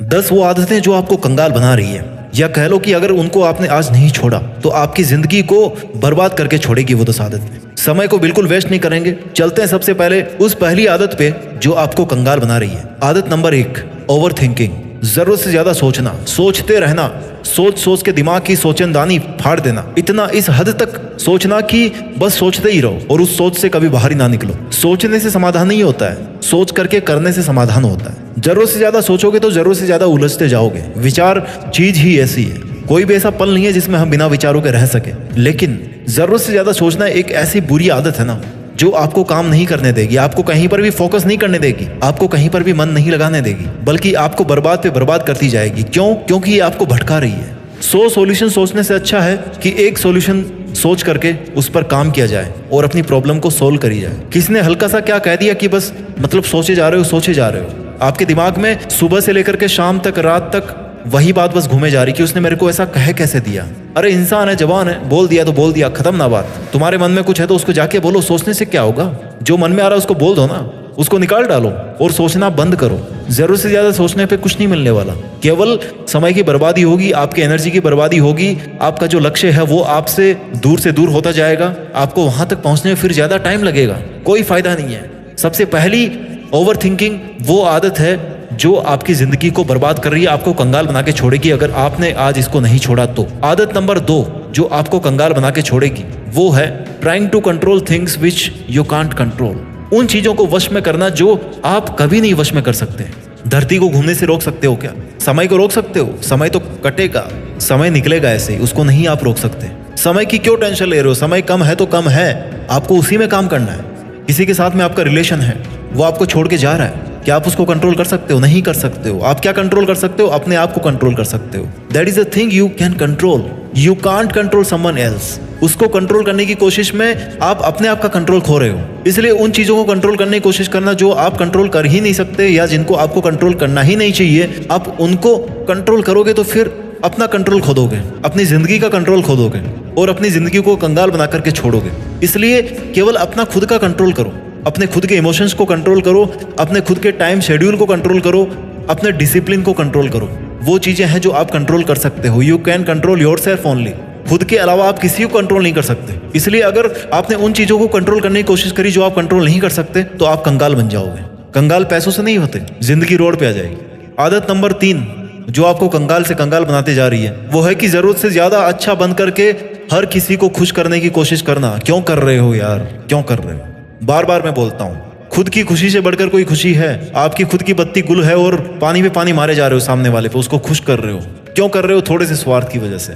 10 वो आदतें जो आपको कंगाल बना रही है, या कह लो कि अगर उनको आपने आज नहीं छोड़ा तो आपकी जिंदगी को बर्बाद करके छोड़ेगी वो 10 आदतें। समय को बिल्कुल वेस्ट नहीं करेंगे। चलते हैं सबसे पहले उस पहली आदत पे जो आपको कंगाल बना रही है। आदत नंबर 1, ओवर थिंकिंग। जरूरत से ज्यादा सोचना, सोचते रहना, सोच सोच के दिमाग की सोचनदानी फाड़ देना। इतना इस हद तक सोचना कि बस सोचते ही रहो और उस सोच से कभी बाहर ही ना निकलो। सोचने से समाधान नहीं होता है, सोच करके करने से समाधान होता है। जरूरत से ज्यादा सोचोगे तो जरूरत से ज्यादा उलझते जाओगे। विचार चीज ही ऐसी है, कोई भी ऐसा पल नहीं है जिसमें हम बिना विचारों के रह सके। लेकिन जरूरत से ज्यादा सोचना एक ऐसी बुरी आदत है ना, जो आपको काम नहीं करने देगी, आपको कहीं पर भी फोकस नहीं करने देगी, आपको कहीं पर भी मन नहीं लगाने देगी, बल्कि आपको बर्बाद पे बर्बाद करती जाएगी। क्यों? क्योंकि ये आपको भटका रही है। 100 सॉल्यूशन सोचने से अच्छा है कि एक सॉल्यूशन सोच करके उस पर काम किया जाए और अपनी प्रॉब्लम को सोल्व करी जाए। किसी ने हल्का सा क्या कह दिया कि बस मतलब सोचे जा रहे हो, सोचे जा रहे हो। आपके दिमाग में सुबह से लेकर के शाम तक, रात तक वही बात बस घूमे जा रही कि उसने मेरे को ऐसा कह कैसे दिया। अरे इंसान है, जवान है, बोल दिया तो बोल दिया, खत्म ना बात। तुम्हारे मन में कुछ है तो उसको जाके बोलो, सोचने से क्या होगा? जो मन में आ रहा है उसको बोल दो ना, उसको निकाल डालो और सोचना बंद करो। जरूरत से ज्यादा सोचने पे कुछ नहीं मिलने वाला, केवल समय की बर्बादी होगी, आपकी एनर्जी की बर्बादी होगी। आपका जो लक्ष्य है वो आपसे दूर होता जाएगा। आपको वहां तक पहुंचने में फिर ज्यादा टाइम लगेगा, कोई फायदा नहीं है। सबसे पहली ओवर थिंकिंग वो आदत है जो आपकी जिंदगी को बर्बाद कर रही है, आपको कंगाल बना के छोड़ेगी अगर आपने आज इसको नहीं छोड़ा तो। आदत नंबर 2 जो आपको कंगाल बना के छोड़ेगी वो है trying to control things which you can't control. उन चीजों को वश में करना जो आप कभी नहीं वश में कर सकते। धरती को घूमने से रोक सकते हो क्या? समय को रोक सकते हो? समय तो कटेगा, समय निकलेगा ऐसे ही, उसको नहीं आप रोक सकते। समय की क्यों टेंशन ले रहे हो? समय कम है तो कम है, आपको उसी में काम करना है। किसी के साथ में आपका रिलेशन है, वो आपको छोड़ के जा रहा है, क्या आप उसको कंट्रोल कर सकते हो? नहीं कर सकते हो। आप क्या कंट्रोल कर सकते हो? अपने आप को कंट्रोल कर सकते हो। That is the thing you can control. You can't control someone else. उसको कंट्रोल करने की कोशिश में आप अपने आप का कंट्रोल खो रहे हो। इसलिए उन चीजों को कंट्रोल करने की कोशिश करना जो आप कंट्रोल कर ही नहीं सकते या जिनको आपको कंट्रोल करना ही नहीं चाहिए, आप उनको कंट्रोल करोगे तो फिर अपना कंट्रोल खो दोगे, अपनी जिंदगी का कंट्रोल खो दोगे और अपनी जिंदगी को कंगाल बना करके छोड़ोगे। इसलिए केवल अपना खुद का कंट्रोल करो, अपने खुद के इमोशंस को कंट्रोल करो, अपने खुद के टाइम शेड्यूल को कंट्रोल करो, अपने डिसिप्लिन को कंट्रोल करो। वो चीजें हैं जो आप कंट्रोल कर सकते हो। You can control yourself only. खुद के अलावा आप किसी को कंट्रोल नहीं कर सकते। इसलिए अगर आपने उन चीजों को कंट्रोल करने की कोशिश करी जो आप कंट्रोल नहीं कर सकते तो आप कंगाल बन जाओगे। कंगाल पैसों से नहीं होते, जिंदगी रोड पे आ जाएगी। आदत नंबर 3 जो आपको कंगाल से कंगाल बनाते जा रही है वो है कि जरूरत से ज्यादा अच्छा बन करके हर किसी को खुश करने की कोशिश करना। क्यों कर रहे हो यार, क्यों कर रहे हो? बार बार मैं बोलता हूँ, खुद की खुशी से बढ़कर कोई खुशी है? आपकी खुद की बत्ती गुल है और पानी पे पानी मारे जा रहे हो सामने वाले पे, उसको खुश कर रहे हो। क्यों कर रहे हो? थोड़े से स्वार्थ की वजह से,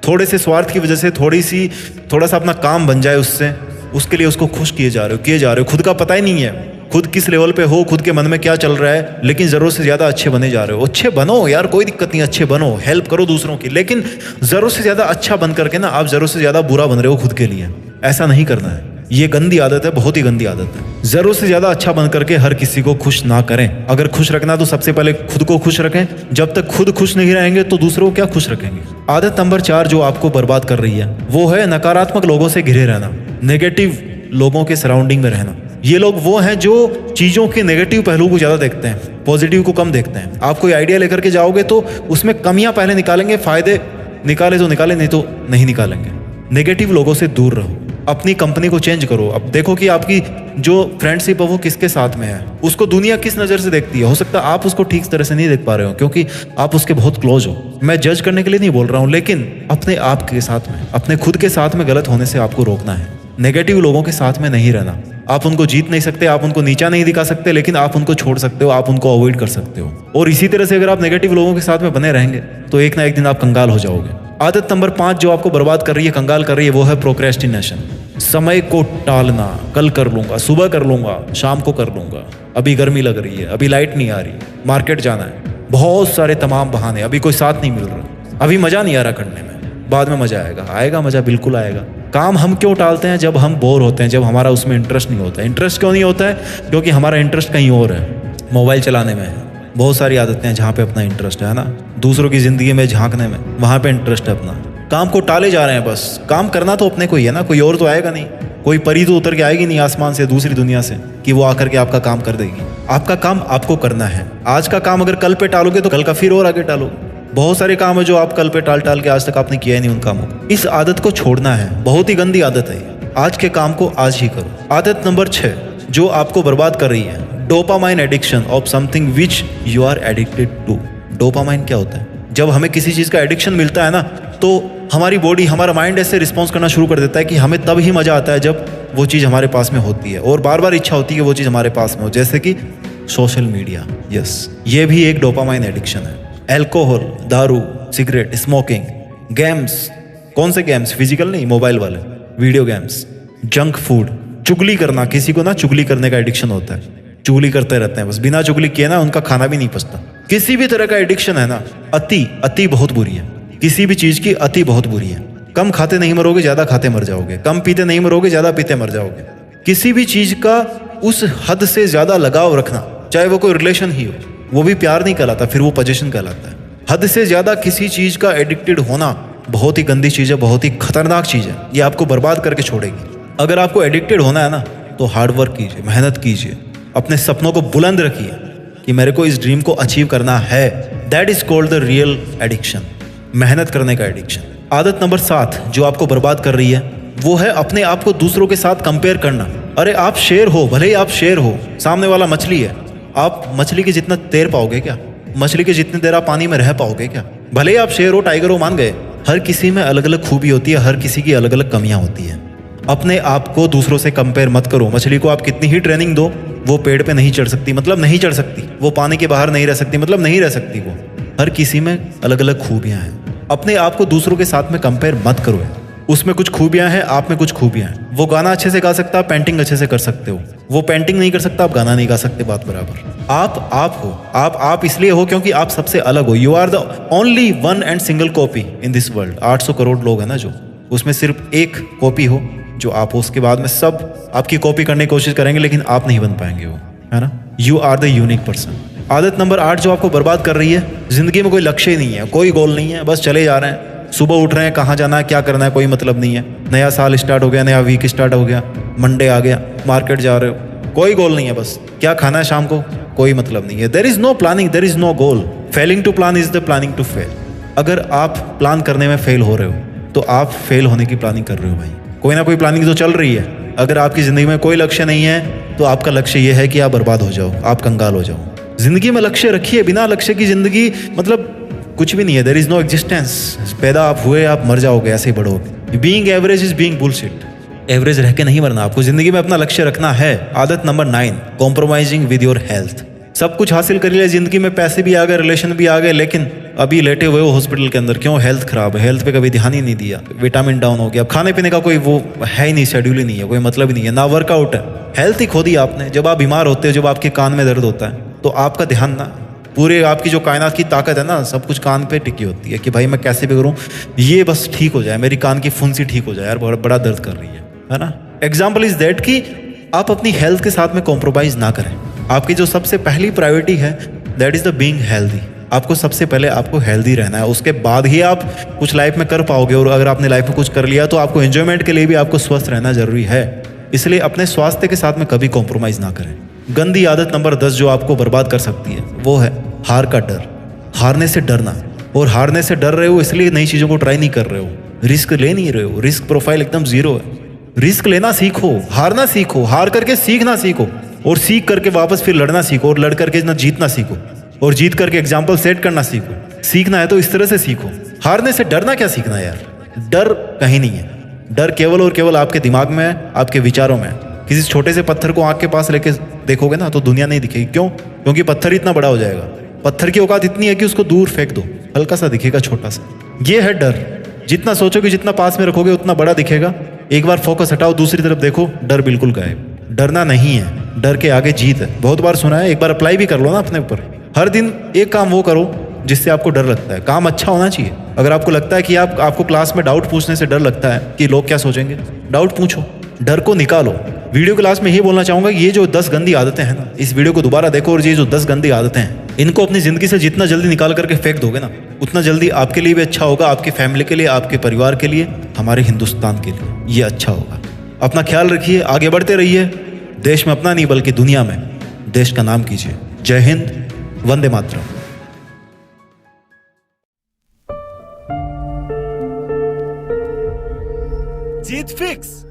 थोड़े से स्वार्थ की वजह से, थोड़ा सा अपना काम बन जाए उससे, उसके लिए उसको खुश किए जा रहे हो। खुद का पता ही नहीं है खुद किस लेवल पे हो, खुद के मन में क्या चल रहा है, लेकिन जरूरत से ज्यादा अच्छे बने जा रहे हो। अच्छे बनो यार, कोई दिक्कत नहीं, अच्छे बनो, हेल्प करो दूसरों की, लेकिन जरूरत से ज्यादा अच्छा बन करके ना आप जरूरत से ज्यादा बुरा बन रहे हो खुद के लिए। ऐसा नहीं करना है, ये गंदी आदत है, बहुत ही गंदी आदत है। जरूरत से ज्यादा अच्छा बन करके हर किसी को खुश ना करें। अगर खुश रखना तो सबसे पहले खुद को खुश रखें। जब तक खुद खुश नहीं रहेंगे तो दूसरों को क्या खुश रखेंगे। आदत नंबर 4 जो आपको बर्बाद कर रही है वो है नकारात्मक लोगों से घिरे रहना, नेगेटिव लोगों के सराउंडिंग में रहना। ये लोग वो हैं जो चीजों के नेगेटिव पहलू को ज्यादा देखते हैं, पॉजिटिव को कम देखते हैं। आप कोई आइडिया लेकर के जाओगे तो उसमें कमियां पहले निकालेंगे, फायदे निकाले तो निकाले, नहीं तो नहीं निकालेंगे। नेगेटिव लोगों से दूर रहो, अपनी कंपनी को चेंज करो। अब देखो कि आपकी जो फ्रेंडशिप है वो किसके साथ में है, उसको दुनिया किस नज़र से देखती है। हो सकता है आप उसको ठीक तरह से नहीं देख पा रहे हो क्योंकि आप उसके बहुत क्लोज हो। मैं जज करने के लिए नहीं बोल रहा हूँ, लेकिन अपने आप के साथ में, अपने खुद के साथ में गलत होने से आपको रोकना है। नेगेटिव लोगों के साथ में नहीं रहना। आप उनको जीत नहीं सकते, आप उनको नीचा नहीं दिखा सकते, लेकिन आप उनको छोड़ सकते हो, आप उनको अवॉइड कर सकते हो। और इसी तरह से अगर आप नेगेटिव लोगों के साथ में बने रहेंगे तो एक ना एक दिन आप कंगाल हो जाओगे। आदत नंबर 5 जो आपको बर्बाद कर रही है, कंगाल कर रही है, वो है प्रोक्रेस्टिनेशन। समय को टालना, कल कर लूंगा, सुबह कर लूंगा, शाम को कर लूंगा, अभी गर्मी लग रही है, अभी लाइट नहीं आ रही, मार्केट जाना है, बहुत सारे तमाम बहाने, अभी कोई साथ नहीं मिल रहा, अभी मजा नहीं आ रहा करने में, बाद में मजा आएगा। आएगा मजा, बिल्कुल आएगा। काम हम क्यों टालते हैं? जब हम बोर होते हैं, जब हमारा उसमें इंटरेस्ट नहीं होता है। इंटरेस्ट क्यों नहीं होता है? क्योंकि हमारा इंटरेस्ट कहीं और है, मोबाइल चलाने में है। बहुत सारी आदतें हैं जहाँ पे अपना इंटरेस्ट है ना, दूसरों की जिंदगी में झांकने में, वहाँ पे इंटरेस्ट है अपना। काम को टाले जा रहे हैं, बस काम करना तो अपने को ही है ना, कोई और तो आएगा नहीं। कोई परी तो उतर के आएगी नहीं आसमान से, दूसरी दुनिया से, कि वो आकर के आपका काम कर देगी। आपका काम आपको करना है। आज का काम अगर कल पे टालोगे तो कल का फिर और आगे टालोगे। बहुत सारे काम है जो आप कल पे टाल टाल के आज तक आपने किया ही नहीं उन कामों को। इस आदत को छोड़ना है, बहुत ही गंदी आदत है। आज के काम को आज ही करो। आदत नंबर 6 जो आपको बर्बाद कर रही है, dopamine addiction of something which you are addicted to. Dopamine क्या होता है? जब हमें किसी चीज़ का एडिक्शन मिलता है ना, तो हमारी बॉडी, हमारा माइंड ऐसे रिस्पॉन्स करना शुरू कर देता है कि हमें तब ही मज़ा आता है जब वो चीज़ हमारे पास में होती है, और बार बार इच्छा होती है कि वो चीज़ हमारे पास में हो, जैसे कि सोशल मीडिया। यस, ये भी एक डोपामाइन एडिक्शन है। अल्कोहल, दारू, सिगरेट, स्मोकिंग, गेम्स। कौन से गेम्स? फिजिकल नहीं, मोबाइल वाले, वीडियो गेम्स, जंक फूड, चुगली करना। किसी को ना चुगली करने का एडिक्शन होता है, चुगली करते रहते हैं, बस बिना चुगली किए ना उनका खाना भी नहीं पचता। किसी भी तरह का एडिक्शन है ना, अति बहुत बुरी है। किसी भी चीज़ की अति बहुत बुरी है। कम खाते नहीं मरोगे, ज़्यादा खाते मर जाओगे। कम पीते नहीं मरोगे, ज़्यादा पीते मर जाओगे। किसी भी चीज़ का उस हद से ज़्यादा लगाव रखना, चाहे वो कोई रिलेशन ही हो, वो भी प्यार नहीं कहलाता, फिर वो पोजीशन कहलाता है। हद से ज़्यादा किसी चीज़ का एडिक्टेड होना बहुत ही गंदी चीज़ है, बहुत ही खतरनाक चीज़ है। ये आपको बर्बाद करके छोड़ेगी। अगर आपको एडिक्टेड होना है ना, तो हार्ड वर्क कीजिए, मेहनत कीजिए, अपने सपनों को बुलंद रखिए कि मेरे को इस ड्रीम को अचीव करना है। That is called the real addiction, मेहनत करने का एडिक्शन। आदत नंबर 7 जो आपको बर्बाद कर रही है, वो है अपने आप को दूसरों के साथ कंपेयर करना। अरे आप शेर हो, भले ही आप शेर हो, सामने वाला मछली है। आप मछली के जितना तैर पाओगे क्या? मछली के जितनी देर आप पानी में रह पाओगे क्या? भले ही आप शेर हो, टाइगर हो, मान गए। हर किसी में अलग अलग खूबी होती है, हर किसी की अलग अलग कमियां होती हैं। अपने आप को दूसरों से कंपेयर मत करो। मछली को आप कितनी ही ट्रेनिंग दो, वो पेड़ पे नहीं चढ़ सकती, मतलब नहीं चढ़ सकती। वो पानी के बाहर नहीं रह सकती, मतलब नहीं रह सकती। वो हर किसी में अलग अलग खूबियां हैं। अपने आप को दूसरों के साथ में कंपेयर मत करो। उसमें कुछ खूबियां हैं, आप में कुछ खूबियां हैं। वो गाना अच्छे से गा सकता, आप पेंटिंग अच्छे से कर सकते हो। वो पेंटिंग नहीं कर सकता, आप गाना नहीं गा सकते, बात बराबर। आप हो, आप इसलिए हो क्योंकि आप सबसे अलग हो। You are the only one and single copy in this world. 800 crore लोग हैं ना, जो उसमें सिर्फ एक कॉपी हो जो आप हो। उसके बाद में सब आपकी कॉपी करने की कोशिश करेंगे, लेकिन आप नहीं बन पाएंगे वो, है ना। You are the unique person. आदत नंबर 8 जो आपको बर्बाद कर रही है, जिंदगी में कोई लक्ष्य ही नहीं है, कोई गोल नहीं है, बस चले जा रहे हैं। सुबह उठ रहे हैं, कहाँ जाना है, क्या करना है, कोई मतलब नहीं है। नया साल स्टार्ट हो गया, नया वीक स्टार्ट हो गया, मंडे आ गया, मार्केट जा रहे हो, कोई गोल नहीं है। बस क्या खाना है शाम को, कोई मतलब नहीं है। There is no planning, there is no goal. Failing to plan is the planning to fail. अगर आप प्लान करने में फेल हो रहे हो, तो आप फेल होने की प्लानिंग कर रहे हो भाई। कोई ना कोई प्लानिंग तो चल रही है। अगर आपकी ज़िंदगी में कोई लक्ष्य नहीं है, तो आपका लक्ष्य ये है कि आप बर्बाद हो जाओ, आप कंगाल हो जाओ। ज़िंदगी में लक्ष्य रखिए। बिना लक्ष्य की ज़िंदगी मतलब कुछ भी नहीं है। There is no existence. पैदा आप हुए, आप मर जाओगे, ऐसे ही बढ़ोगे। Being average is being bullshit. Average रह के नहीं मरना, आपको ज़िंदगी में अपना लक्ष्य रखना है। आदत number 9 compromising with your health. सब कुछ हासिल कर लिया ज़िंदगी में, पैसे भी आ गए, रिलेशन भी आ गए, लेकिन अभी लेटे हुए हो हॉस्पिटल के अंदर। क्यों? हेल्थ खराब है। हेल्थ पे कभी ध्यान ही नहीं दिया, विटामिन डाउन हो गया। अब खाने पीने का कोई वो है ही नहीं, शेड्यूल ही नहीं है, कोई मतलब ही नहीं है, ना वर्कआउट है। हेल्थ ही खो दी आपने। जब आप बीमार होते हो, जब आपके कान में दर्द होता है, तो आपका ध्यान ना, पूरे आपकी जो कायनात की ताकत है ना, सब कुछ कान पे टिकी होती है कि भाई मैं कैसे भी करूँ ये बस ठीक हो जाए, मेरी कान की फुंसी ठीक हो जाए, यार बड़ा दर्द कर रही है ना। एग्जाम्पल इज दैट कि आप अपनी हेल्थ के साथ में कॉम्प्रोमाइज ना करें। आपकी जो सबसे पहली प्रायोरिटी है, that is the being healthy. आपको सबसे पहले आपको हेल्दी रहना है, उसके बाद ही आप कुछ लाइफ में कर पाओगे। और अगर आपने लाइफ में कुछ कर लिया, तो आपको एंजॉयमेंट के लिए भी आपको स्वस्थ रहना जरूरी है। इसलिए अपने स्वास्थ्य के साथ में कभी कॉम्प्रोमाइज ना करें। गंदी आदत नंबर 10 जो आपको बर्बाद कर सकती है, वो है हार का डर। हारने से डरना। और हारने से डर रहे हो इसलिए नई चीज़ों को ट्राई नहीं कर रहे हो, रिस्क ले नहीं रहे हो। रिस्क प्रोफाइल एकदम जीरो है। रिस्क लेना सीखो, हारना सीखो, हार करके सीखना सीखो, और सीख करके वापस फिर लड़ना सीखो, और लड़ करके ना जीतना सीखो, और जीत करके एग्जाम्पल सेट करना सीखो। सीखना है तो इस तरह से सीखो। हारने से डरना क्या सीखना है यार। डर कहीं नहीं है। डर केवल और केवल आपके दिमाग में है, आपके विचारों में है। किसी छोटे से पत्थर को आँख के पास लेके देखोगे ना, तो दुनिया नहीं दिखेगी। क्यों? क्योंकि पत्थर इतना बड़ा हो जाएगा। पत्थर की औकात इतनी है कि उसको दूर फेंक दो, हल्का सा दिखेगा, छोटा सा। ये है डर। जितना सोचोगे, जितना पास में रखोगे, उतना बड़ा दिखेगा। एक बार फोकस हटाओ, दूसरी तरफ देखो, डर बिल्कुल गायब। डरना नहीं है, डर के आगे जीत है। बहुत बार सुना है, एक बार अप्लाई भी कर लो ना अपने ऊपर। हर दिन एक काम वो करो जिससे आपको डर लगता है। काम अच्छा होना चाहिए। अगर आपको लगता है कि आपको क्लास में डाउट पूछने से डर लगता है कि लोग क्या सोचेंगे, डाउट पूछो, डर को निकालो। वीडियो क्लास में यही बोलना चाहूँगा, ये जो 10 गंदी आदतें हैं ना, इस वीडियो को दोबारा देखो, और ये जो 10 गंदी आदतें हैं, इनको अपनी ज़िंदगी से जितना जल्दी निकाल करके फेंक दोगे ना, उतना जल्दी आपके लिए भी अच्छा होगा, आपकी फैमिली के लिए, आपके परिवार के लिए, हमारे हिंदुस्तान के लिए ये अच्छा होगा। अपना ख्याल रखिए, आगे बढ़ते रहिए। देश में अपना नहीं बल्कि दुनिया में देश का नाम कीजिए। जय हिंद, वंदे मातरम। जीत फिक्स।